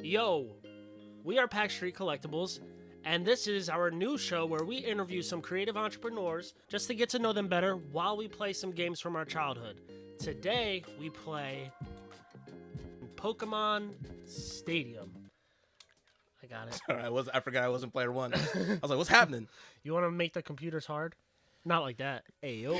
Yo, we are Pack Street Collectibles, and this is our new show where we interview some creative entrepreneurs just to get to know them better while we play some games from our childhood. Today, we play Pokemon Stadium. I got it. Sorry, I forgot I wasn't player one. I was like, what's happening? You want to make the computers hard? Not like that. Ayo.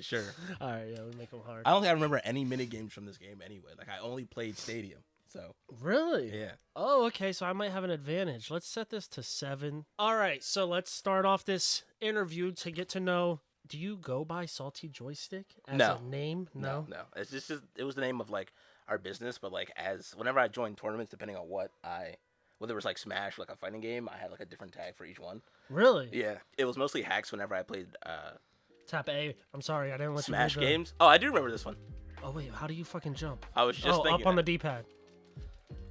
Sure. All right, yeah, we make them hard. I don't think I remember any mini games from this game anyway. Like, I only played Stadium. So Really? yeah. Oh, okay, so I might have an advantage. Let's set this to 7. All right, so let's start off this interview to get to know. Do you go by Salty Joystiq as No. a name? No. It's just it was the name of like our business, but like whenever I joined tournaments, depending on whether it was like Smash, like a fighting game, I had like a different tag for each one. Really? Yeah. It was mostly hacks whenever I played Tap A. I'm sorry, I didn't let Smash you read the... games. Oh, I do remember this one. Oh, wait, how do you fucking jump? I was just thinking up on the that. D-pad.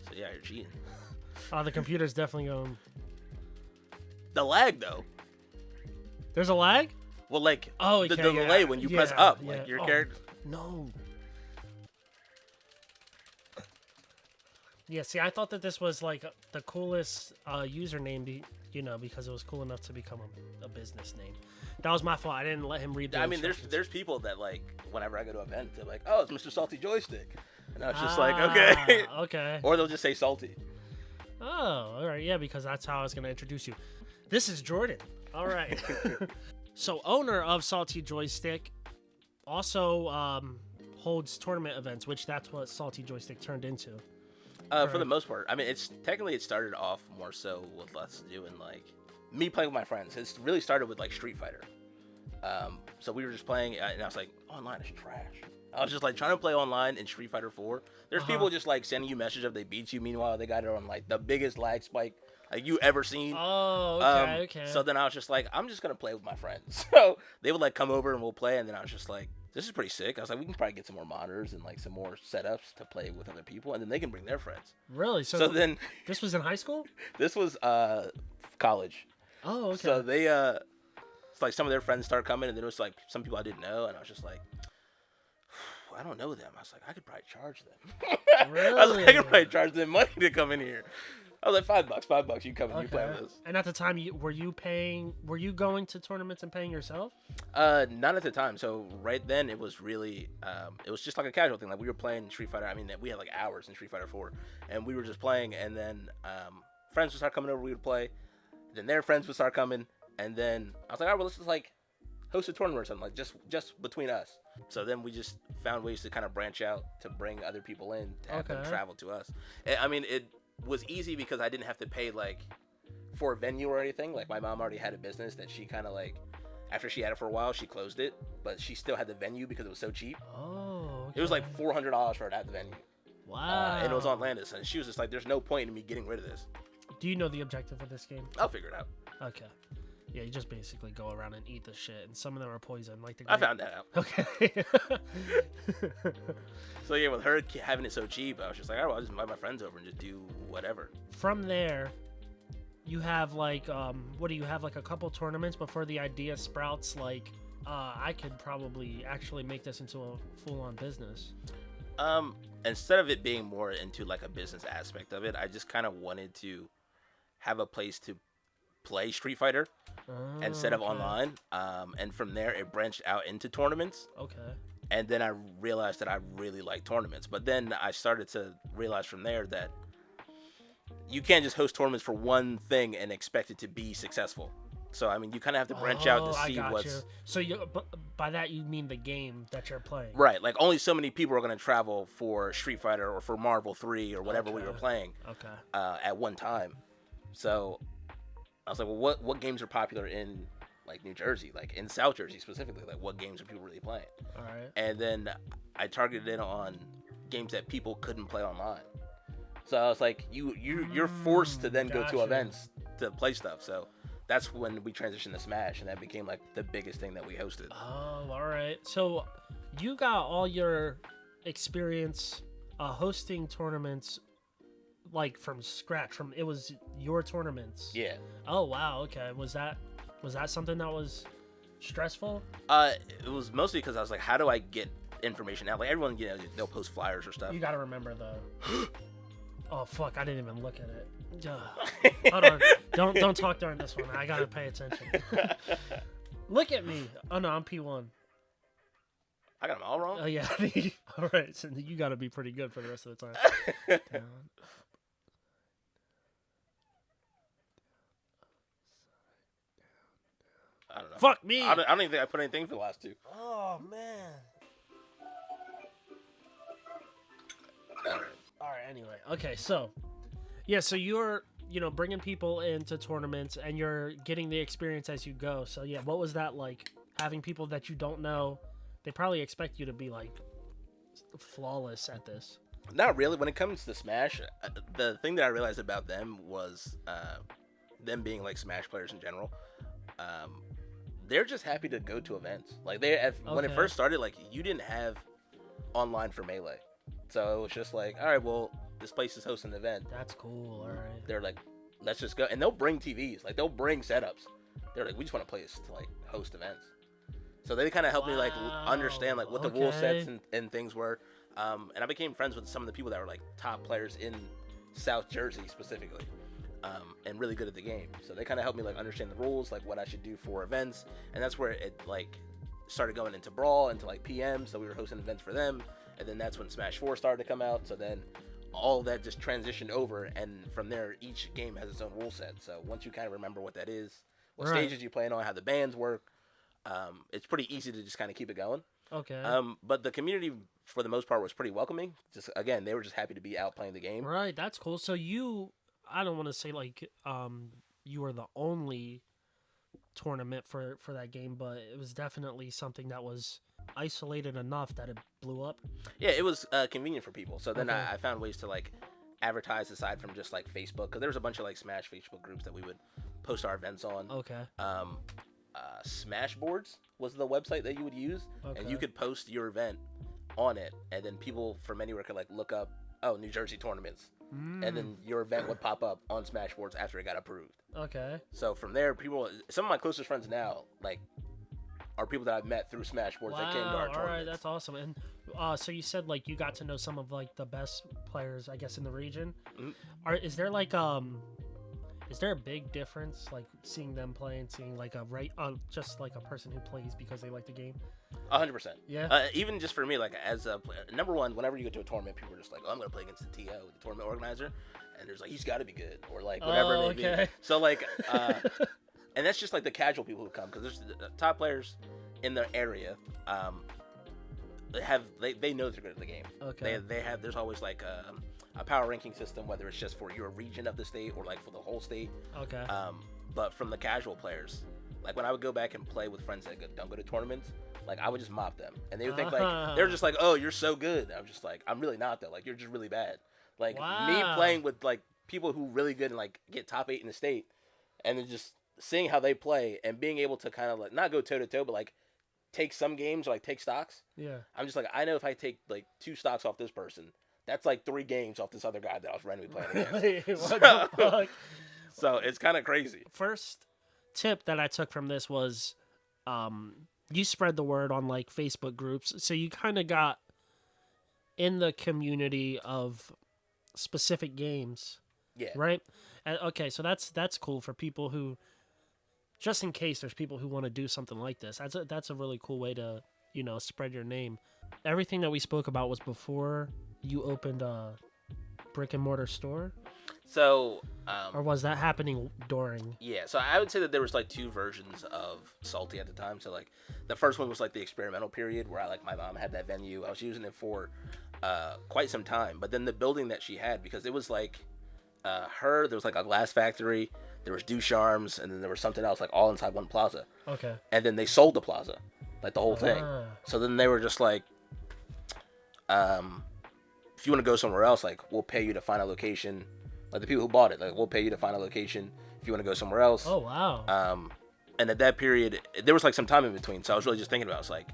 So yeah, you're cheating. The computer's definitely going... The lag though. There's a lag? Well, like Oh, the okay, delay yeah, when you yeah, press up, yeah. like your Oh, character. No. Yeah, see, I thought that this was like the coolest username, because it was cool enough to become a business name. That was my fault. I didn't let him read the I mean, instructions. there's people that like whenever I go to an event, they're like, "Oh, it's Mr. Salty Joystiq," and I was just like, "Okay." Okay. Or they'll just say "salty." Oh, all right. Yeah, because that's how I was going to introduce you. This is Jordan. All right. So, owner of Salty Joystiq also holds tournament events, which that's what Salty Joystiq turned into. For the most part, I mean, it started off more so with us doing like me playing with my friends. It really started with like Street Fighter. So we were just playing, and I was like, online is trash. I was just like trying to play online in Street Fighter 4. There's people just like sending you messages if they beat you. Meanwhile, they got it on like the biggest lag spike like you ever seen. Oh, okay. So then I was just like, I'm just gonna play with my friends. So they would like come over and we'll play, and then I was just like, this is pretty sick. I was like, we can probably get some more monitors and like some more setups to play with other people, and then they can bring their friends. Really? So then this was in high school? this was college. Oh, okay. So they it's like some of their friends started coming, and then it was like some people I didn't know, and I was just like, I don't know them. I was like, I could probably charge them. Really? I was like, I could probably charge them money to come in here. I was like, $5, you come and you play with us. And at the time, were you going to tournaments and paying yourself? Not at the time. So right then it was really, it was just like a casual thing. Like we were playing Street Fighter. I mean, we had like hours in Street Fighter 4, and we were just playing. And then friends would start coming over. We would play. Then their friends would start coming. And then I was like, all right, well, let's just like host a tournament or something, like just between us. So then we just found ways to kind of branch out to bring other people in to have them travel to us. I mean, it was easy because I didn't have to pay like for a venue or anything. Like my mom already had a business that she kind of like, after she had it for a while, she closed it, but she still had the venue because it was so cheap. Oh, okay. It was like $400 for her to have the venue. Wow. And it was on Landis, and she was just like, there's no point in me getting rid of this. Do you know the objective of this game? I'll figure it out. Okay. Yeah, you just basically go around and eat the shit, and some of them are poison, like the I found that out. Okay. So yeah, with her having it so cheap, I was just like, all right, well, I'll just invite my friends over and just do whatever. From there, you have like, what do you have, like a couple tournaments before the idea sprouts, like, I could probably actually make this into a full-on business? Instead of it being more into like a business aspect of it, I just kind of wanted to have a place to play Street Fighter instead of online. And from there, it branched out into tournaments. Okay. And then I realized that I really like tournaments. But then I started to realize from there that you can't just host tournaments for one thing and expect it to be successful. So, I mean, you kind of have to branch out to see what's... You. So by that, you mean the game that you're playing. Right. Like, only so many people are going to travel for Street Fighter or for Marvel 3 or whatever we were playing at one time. So I was like, well, what games are popular in like New Jersey, like in South Jersey specifically? Like, what games are people really playing? All right. And then I targeted it on games that people couldn't play online. So I was like, you're forced to then go to events to play stuff. So that's when we transitioned to Smash, and that became like the biggest thing that we hosted. Oh, all right. So you got all your experience hosting tournaments like from scratch. It was your tournaments. Yeah. Oh wow. Okay. Was that something that was stressful? It was mostly because I was like, how do I get information out? Like everyone, they'll post flyers or stuff. You got to remember the Oh fuck! I didn't even look at it. Hold on. Don't talk during this one. I gotta pay attention. Look at me. Oh no, I'm P1. I got them all wrong. Oh yeah. All right. So you gotta be pretty good for the rest of the time. Down. I don't know. Fuck me. I don't even think I put anything for the last two. Oh man. All right. Anyway. Okay. So, yeah. So you're, bringing people into tournaments and you're getting the experience as you go. So yeah, what was that like? Having people that you don't know, they probably expect you to be like flawless at this. Not really. When it comes to Smash, the thing that I realized about them was them being like Smash players in general. They're just happy to go to events. Like when it first started, like you didn't have online for Melee, so it was just like, all right, well, this place is hosting an event. That's cool. All right. They're like, let's just go, and they'll bring TVs. Like they'll bring setups. They're like, we just want a place to like host events. So they kind of helped me like understand like what the rule sets and things were. And I became friends with some of the people that were like top players in South Jersey specifically. And really good at the game. So they kind of helped me like understand the rules, like what I should do for events. And that's where it like started going into Brawl, into like PM. So we were hosting events for them. And then that's when Smash 4 started to come out. So then all of that just transitioned over. And from there, each game has its own rule set. So once you kind of remember what that is, what stages you play on, how the bands work, it's pretty easy to just kind of keep it going. Okay. But the community, for the most part, was pretty welcoming. Just again, they were just happy to be out playing the game. Right. That's cool. So I don't want to say like you were the only tournament for that game, but it was definitely something that was isolated enough that it blew up. Yeah, it was convenient for people. So then I found ways to like advertise aside from just like Facebook, because there was a bunch of like Smash Facebook groups that we would post our events on. Okay. Smashboards was the website that you would use, and you could post your event on it, and then people from anywhere could like look up, New Jersey tournaments, and then your event would pop up on Smashboards after it got approved. Okay. So from there, some of my closest friends now, like, are people that I've met through Smashboards that came to our tournaments. All right, that's awesome. And so you said like you got to know some of like the best players, I guess, in the region. Mm-hmm. Is there a big difference, like seeing them play and seeing like just like a person who plays because they like the game? 100%. Yeah. Even just for me, like as a player, number one, whenever you go to a tournament, people are just like, "Oh, I'm gonna play against the TO, the tournament organizer," and there's like, he's got to be good, or like whatever it may be. So like, and that's just like the casual people who come, because there's the top players in the area. They know they're good at the game. Okay. There's always like a power ranking system, whether it's just for your region of the state or like for the whole state. Okay. But from the casual players, like when I would go back and play with friends that don't go to tournaments, like I would just mop them, and they would think like they're just like, "Oh, you're so good." I'm just like, I'm really not though. Like you're just really bad. Like me playing with like people who really good and like get top 8 in the state, and then just seeing how they play and being able to kind of like not go toe to toe, but like take some games or like take stocks. Yeah. I'm just like, I know if I take like 2 stocks off this person, that's like 3 games off this other guy that I was randomly playing against. What the fuck? So it's kind of crazy. First tip that I took from this was you spread the word on like Facebook groups. So you kind of got in the community of specific games. Yeah. Right? And, okay, so that's cool for people who, just in case there's people who want to do something like this. That's a really cool way to, spread your name. Everything that we spoke about was before you opened a brick and mortar store? So, or was that happening during? Yeah, so I would say that there was like 2 versions of Salty at the time. So like the first one was like the experimental period where my mom had that venue. I was using it for quite some time. But then the building that she had, because it was like there was like a glass factory, there was Ducharme's, and then there was something else like all inside one plaza. Okay. And then they sold the plaza, like the whole thing. So then they were just like, if you want to go somewhere else, like we'll pay you to find a location. Like the people who bought it, like we'll pay you to find a location if you want to go somewhere else. Oh wow. And at that period, there was like some time in between, so I was really just thinking about, it's like,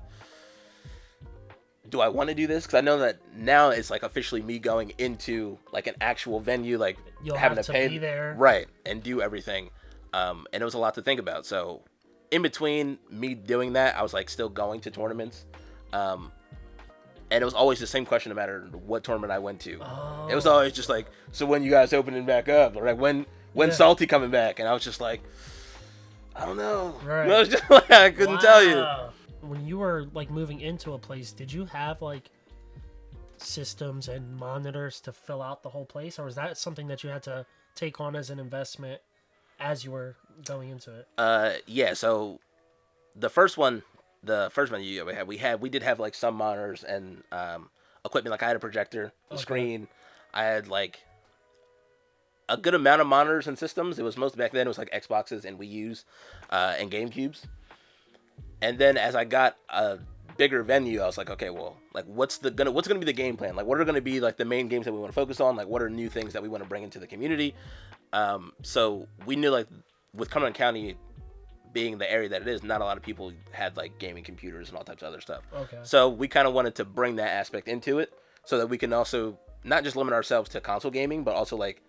do I want to do this? Because I know that now it's like officially me going into like an actual venue, like you'll having have to pay be there, right, and do everything. And it was a lot to think about. So in between me doing that, I was like still going to tournaments. And it was always the same question no matter what tournament I went to. Oh. It was always just like, so when you guys opening back up? Or like, when Salty coming back? And I was just like, I don't know. Right. I was just like, I couldn't tell you. When you were like moving into a place, did you have like systems and monitors to fill out the whole place? Or was that something that you had to take on as an investment as you were going into it? Yeah, so the first venue we did have like some monitors and equipment. Like I had a projector, a screen. I had like a good amount of monitors and systems. It was most back then. It was like Xboxes and Wii U's and GameCubes. And then as I got a bigger venue, I was like, okay, well, like what's gonna be the game plan? Like what are gonna be like the main games that we want to focus on? Like what are new things that we want to bring into the community? So we knew like with Cumberland County being the area that it is, not a lot of people had like gaming computers and all types of other stuff. Okay. So we kind of wanted to bring that aspect into it so that we can also not just limit ourselves to console gaming, but also like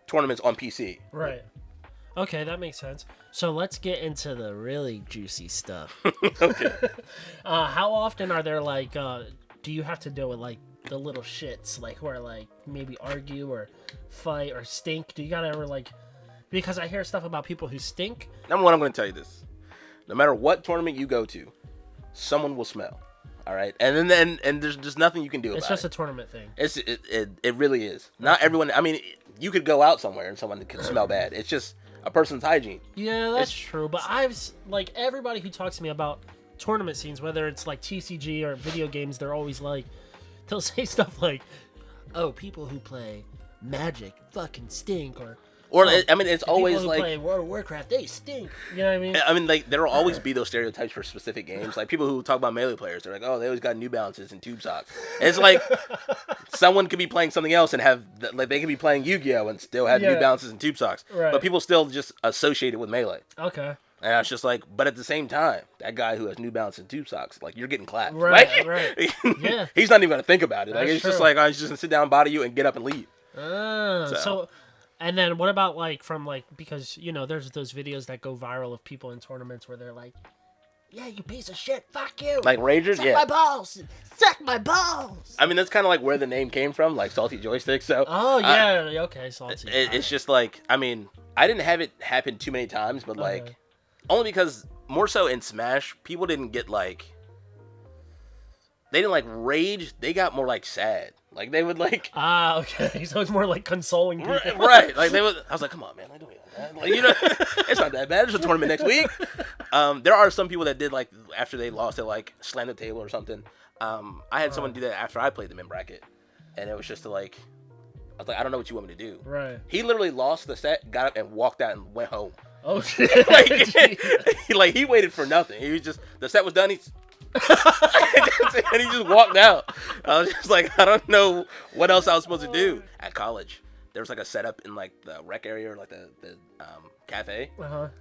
tournaments on PC. Right. Okay, that makes sense. So let's get into the really juicy stuff. Okay. How often are there like, do you have to deal with like the little shits, like who are like maybe argue or fight or stink? Do you gotta ever like, because I hear stuff about people who stink. Number one, I'm going to tell you this. No matter what tournament you go to, someone will smell. All right? And there's just nothing you can do about it. It's just a tournament thing. It really is. Not everyone, I mean, you could go out somewhere and someone could smell bad. It's just a person's hygiene. Yeah, that's true. But like everybody who talks to me about tournament scenes, whether it's like TCG or video games, they're always like, they'll say stuff like, oh, people who play Magic fucking stink, or I mean, it's always people who like play World of Warcraft, they stink. You know what I mean? I mean, like there will always be those stereotypes for specific games. Like people who talk about Melee players, they're like, oh, they always got New Balances and tube socks. And it's like someone could be playing something else and have like they could be playing Yu-Gi-Oh and still have New Balances and tube socks, right. but people still just associate it with Melee. Okay. And I was just like, but at the same time, that guy who has New Balance and tube socks, like you're getting clapped. Right. Like, Right. Yeah. He's not even gonna think about it. Like That's it's just true. like I was just gonna sit down, body you, and get up and leave. So, and then what about like from like, because you know there's those videos that go viral of people in tournaments where they're like, yeah, you piece of shit, fuck you, Like Ragers, suck yeah. my balls, suck my balls. I mean, that's kind of like where the name came from, like Salty Joystiq. So Oh yeah, okay, salty. it's just like, I mean, I didn't have it happen too many times, but like Okay. only because more so in Smash, people didn't get like, they didn't like rage. They got more like sad. Like they would like. Okay. So it's more like consoling people. Right. Like they would. I was like, come on, man. I don't like that. Like, you know, it's not that bad. There's a tournament next week. There are some people that did like after they lost, they like slammed the table or something. I had someone do that after I played them in bracket, and it was just to like, I was like, I don't know what you want me to do. Right. He literally lost the set, got up and walked out and went home. Oh shit. like he waited for nothing. He was just, the set was done. And he just walked out. I was just like, I don't know what else I was supposed to do. At college, there was like a setup in like the rec area or like the cafe.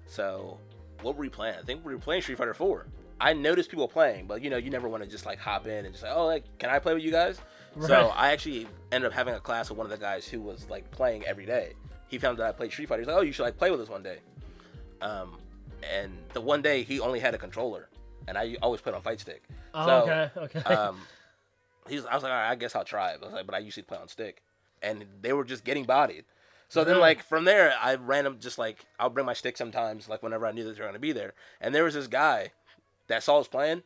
So what were we playing? I think we were playing Street Fighter 4. I noticed people playing, but you know, you never want to just like hop in and just like, oh, like, can I play with you guys? Right. So I actually ended up having a class with one of the guys who was like playing every day. He found that I played Street Fighter. He's like, oh, you should like play with us one day. And the one day he only had a controller, and I always played on Fight Stick. Oh, So, okay. I was like, all right, I guess I'll try it. I was like, but I usually play on stick, and they were just getting bodied. So then, like from there, I random just like I'll bring my stick sometimes, like whenever I knew that they were gonna be there. And there was this guy that saw us playing,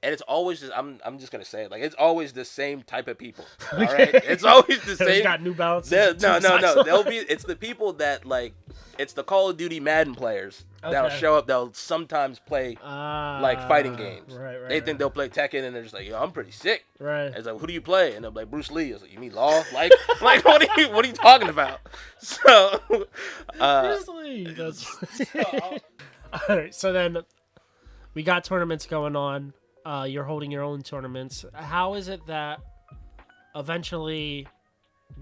and it's always just I'm just gonna say it, like it's always the same type of people. All right, it's always the same. Got New Balances. No. They'll be. It's the people that like. It's the Call of Duty Madden players that'll show up. They'll sometimes play like fighting games. Right. They think they'll play Tekken, and they're just like, yo, I'm pretty sick. Right. It's like, who do you play? And they'll be like, Bruce Lee. I was like, you mean Law? Like what are you talking about? So, Bruce Lee. All right. So then we got tournaments going on. You're holding your own tournaments. How is it that eventually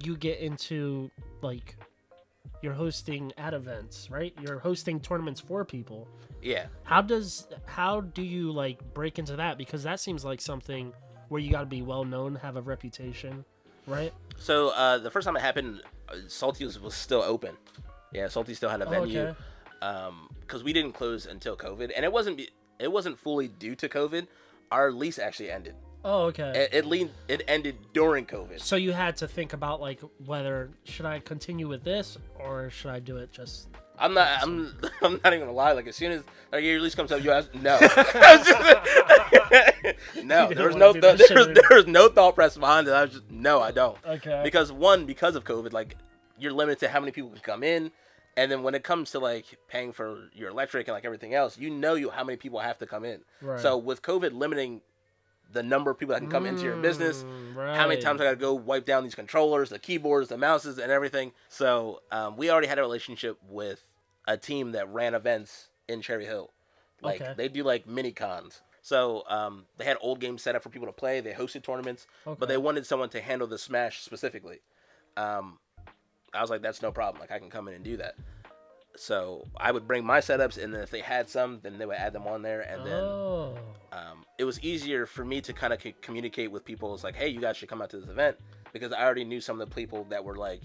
you get into like you're hosting at events, right? You're hosting tournaments for people. Yeah. How do you like break into that? Because that seems like something where you got to be well known, have a reputation, right? So the first time it happened, Salty was still open. Yeah, Salty still had a venue. Because we didn't close until COVID, and it wasn't fully due to COVID. Our lease actually ended. Oh, okay. It ended during COVID. So you had to think about like whether should I continue with this or should I do it just. I'm not not even gonna lie. Like as soon as like your release comes up, you ask no. No, there was no thought process behind it. I was just no, I don't. Okay. Because of COVID, like you're limited to how many people can come in, and then when it comes to like paying for your electric and like everything else, how many people have to come in. Right. So with COVID limiting the number of people that can come into your business, right. how many times I got to go wipe down these controllers, the keyboards, the mouses, and everything. So we already had a relationship with a team that ran events in Cherry Hill. Like they do like mini cons. So they had old games set up for people to play. They hosted tournaments, but they wanted someone to handle the Smash specifically. I was like, that's no problem. Like I can come in and do that. So I would bring my setups, and then if they had some, then they would add them on there, and then it was easier for me to kind of communicate with people. It's like, hey, you guys should come out to this event, because I already knew some of the people that were like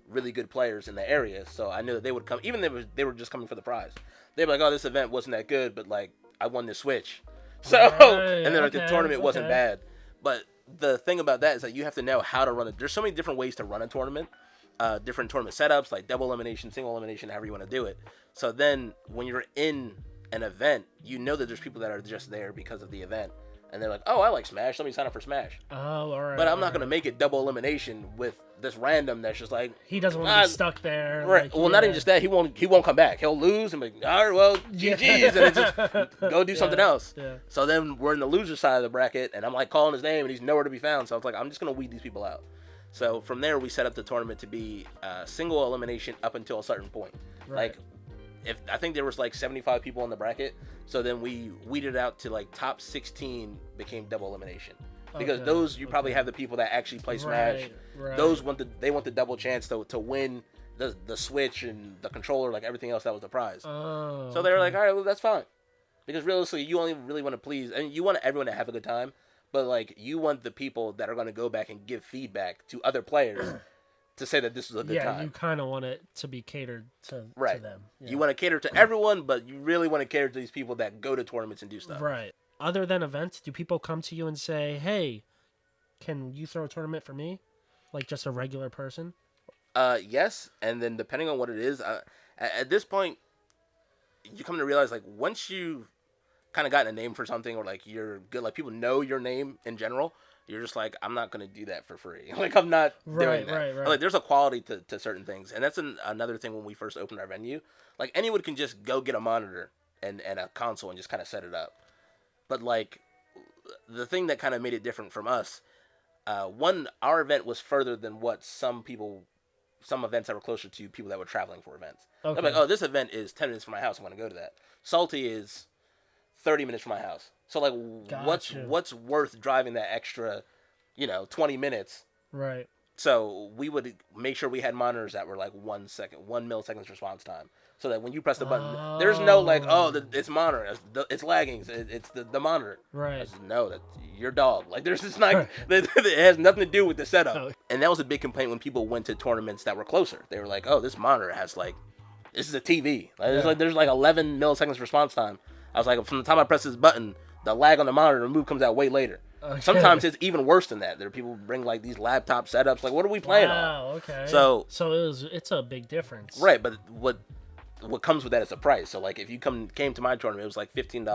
really good players in the area, so I knew that they would come, even if they were just coming for the prize. They'd be like, oh, this event wasn't that good, but like I won this Switch, so and then like the tournament wasn't bad. But the thing about that is that you have to know how to run it. There's so many different ways to run a tournament. Different tournament setups, like double elimination, single elimination, however you want to do it. So then when you're in an event, you know that there's people that are just there because of the event. And they're like, oh, I like Smash. Let me sign up for Smash. Oh, all right. But I'm not going to make it double elimination with this random that's just like... He doesn't want to be stuck there. Right. Like, well, not even just that. He won't come back. He'll lose and be like, all right, well, GG's. And just go do something else. Yeah. So then we're in the loser side of the bracket, and I'm like calling his name, and he's nowhere to be found. So I was like, I'm just going to weed these people out. So from there, we set up the tournament to be single elimination up until a certain point. Right. Like, if I think there was like 75 people in the bracket, so then we weeded out to like top 16 became double elimination, because those you probably have the people that actually play Smash. Right. Those want the double chance to win the Switch and the controller, like everything else that was the prize. Oh, so they were like, all right, well that's fine, because realistically you only really want to please, and you want everyone to have a good time. But, like, you want the people that are going to go back and give feedback to other players to say that this was a good time. Yeah, you kind of want it to be catered to them. Yeah. You want to cater to everyone, but you really want to cater to these people that go to tournaments and do stuff. Right. Other than events, do people come to you and say, hey, can you throw a tournament for me? Like, just a regular person? Yes, and then depending on what it is, at this point, you come to realize, like, once you kind of gotten a name for something, or like you're good, like people know your name in general, you're just like, I'm not going to do that for free. Like I'm not doing that. Right. Like there's a quality to certain things, and that's another thing when we first opened our venue. Like anyone can just go get a monitor and a console and just kind of set it up. But like the thing that kind of made it different from us, our event was further than what some events that were closer to people that were traveling for events. They're like, oh, this event is 10 minutes from my house, I'm going to go to that. Salty is 30 minutes from my house. So like what's worth driving that extra, 20 minutes? Right. So we would make sure we had monitors that were like 1 millisecond response time. So that when you press the button, there's no like, it's monitor, it's lagging, it's the monitor. Right. No, that's your dog. Like there's just like, it has nothing to do with the setup. Oh. And that was a big complaint when people went to tournaments that were closer. They were like, oh, this monitor has like, this is a TV. Like, there's like 11 milliseconds response time. I was like, from the time I press this button, the lag on the monitor, the move comes out way later. Okay. Sometimes it's even worse than that. There are people who bring like these laptop setups. Like, what are we playing on? Okay. So it's a big difference. Right, but what comes with that is the price. So like, if you came to my tournament, it was like $15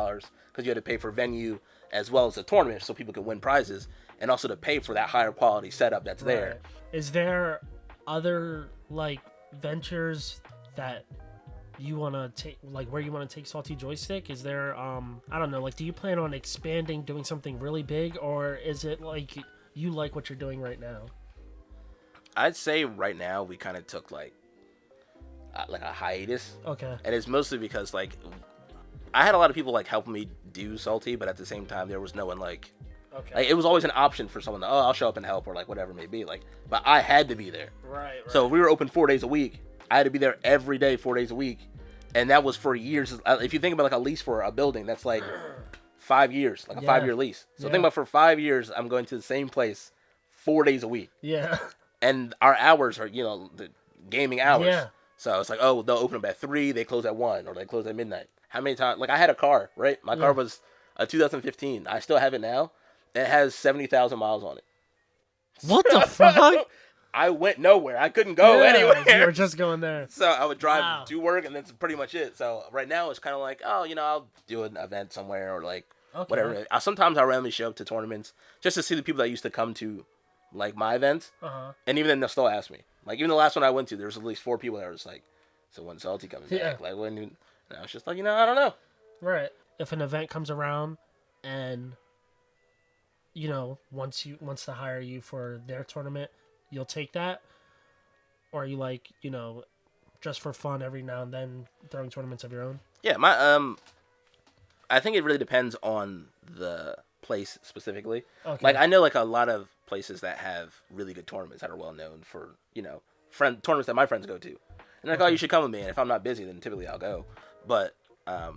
because you had to pay for venue as well as the tournament, so people could win prizes, and also to pay for that higher quality setup that's there. Is there other like ventures that you want to take, like where you want to take Salty Joystiq? Is there I don't know, like do you plan on expanding, doing something really big, or is it like you like what you're doing right now? I'd say right now we kind of took like a hiatus. Okay. And it's mostly because like I had a lot of people like helping me do Salty, but at the same time there was no one like it was always an option for someone to, I'll show up and help, or like whatever it may be, like, but I had to be there. Right. So if we were open 4 days a week, I had to be there every day, 4 days a week. And that was for years. If you think about like a lease for a building, that's like 5 years, like a 5-year lease. So think about for 5 years, I'm going to the same place 4 days a week. Yeah. And our hours are, the gaming hours. Yeah. So it's like, they'll open up at 3, they close at 1, or they close at midnight. How many times? Like I had a car, right? My car was a 2015. I still have it now. It has 70,000 miles on it. What the fuck? I went nowhere. I couldn't go anywhere. You were just going there. So I would drive to work, and that's pretty much it. So right now it's kind of like, oh, I'll do an event somewhere or like whatever. Sometimes I'll randomly show up to tournaments just to see the people that used to come to like my events, and even then they'll still ask me. Like even the last one I went to, there was at least 4 people that were just like, "So when Salty coming back?" Like when? And I was just like, I don't know. Right. If an event comes around, and wants to hire you for their tournament, you'll take that, or are you like, just for fun every now and then throwing tournaments of your own? Yeah, I think it really depends on the place specifically. Okay. Like I know like a lot of places that have really good tournaments that are well known for tournaments that my friends go to, and they're like, oh, you should come with me, and if I'm not busy, then typically I'll go. But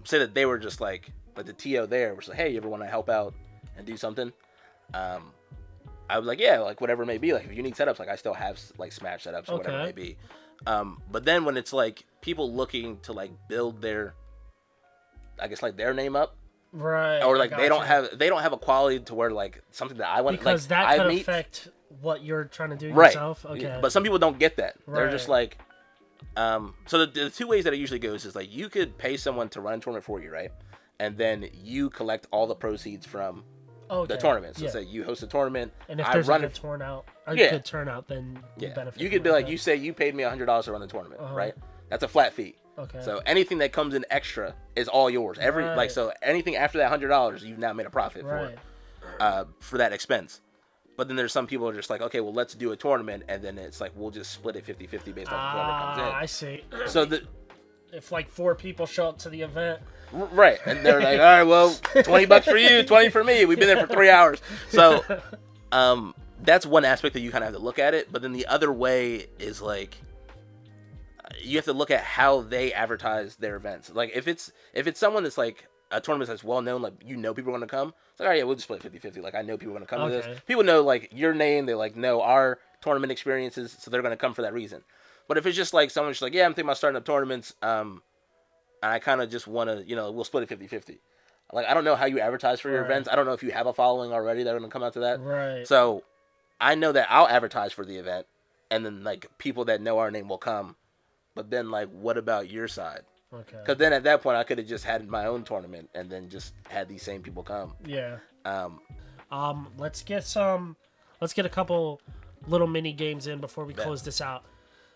say that they were just like the TO there was like, hey, you ever want to help out and do something? I was like, yeah, like whatever it may be. Like if you need setups, like I still have like Smash setups or whatever it may be. But then when it's like people looking to like build their, I guess like their name up, right? Or like they don't have a quality to where like something that I want, because like, that could affect what you're trying to do right. yourself. Okay, but some people don't get that. Right. They're just like, so the 2 ways that it usually goes is like you could pay someone to run a tournament for you, right? And then you collect all the proceeds from the tournament. So say you host a tournament, and if there's a good turnout, then you benefit. You could be like, you say you paid me $100 to run the tournament, right? That's a flat fee. Okay. So anything that comes in extra is all yours. So anything after that $100, you've now made a profit for that expense. But then there's some people who are just like, okay, well, let's do a tournament, and then it's like we'll just split it 50-50 based on whoever comes in. I see. So if like 4 people show up to the event. Right, and they're like, all right, well, $20 for you, 20 for me. We've been there for 3 hours. So, that's one aspect that you kind of have to look at it. But then the other way is like, you have to look at how they advertise their events. Like if it's someone that's like a tournament that's well known, like people are gonna come. It's like, all right, yeah, we'll just split 50-50. Like I know people are gonna come to this. People know like your name. They like know our tournament experiences, so they're gonna come for that reason. But if it's just like someone's just like, yeah, I'm thinking about starting up tournaments, and I kind of just want to, we'll split it 50-50. Like, I don't know how you advertise for your events. I don't know if you have a following already that are going to come out to that. Right. So, I know that I'll advertise for the event, and then, like, people that know our name will come. But then, like, what about your side? Okay. Because then at that point, I could have just had my own tournament and then just had these same people come. Yeah. Let's get a couple little mini games in before we close this out.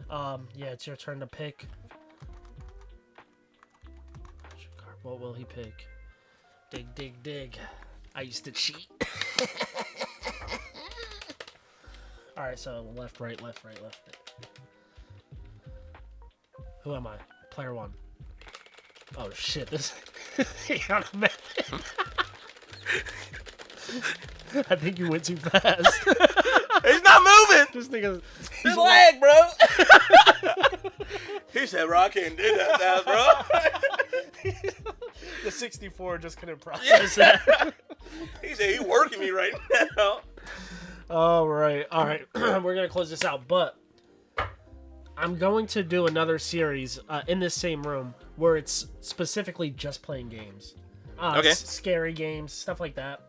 Yeah, it's your turn to pick. What will he pick? Dig, dig, dig. I used to cheat. Alright, so left, right, left, right, left, right. Who am I? Player 1. Oh shit, this he got a method. I think you went too fast. He's not moving! This nigga's... His leg, bro! He said, bro, I can't do that now, bro. The 64 just couldn't process that. He said, he's working me right now. All right. We're going to close this out, but I'm going to do another series in this same room where it's specifically just playing games. Okay. Scary games, stuff like that.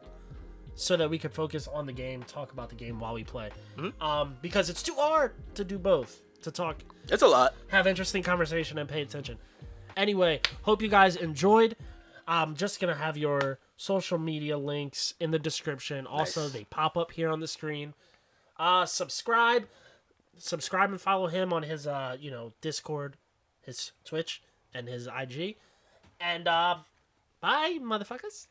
So that we can focus on the game, talk about the game while we play. Mm-hmm. Because it's too hard to do both. To talk. It's a lot. Have interesting conversation and pay attention. Anyway, hope you guys enjoyed. I'm just going to have your social media links in the description. Also, They pop up here on the screen. Subscribe and follow him on his, Discord, his Twitch, and his IG. And, bye, motherfuckers.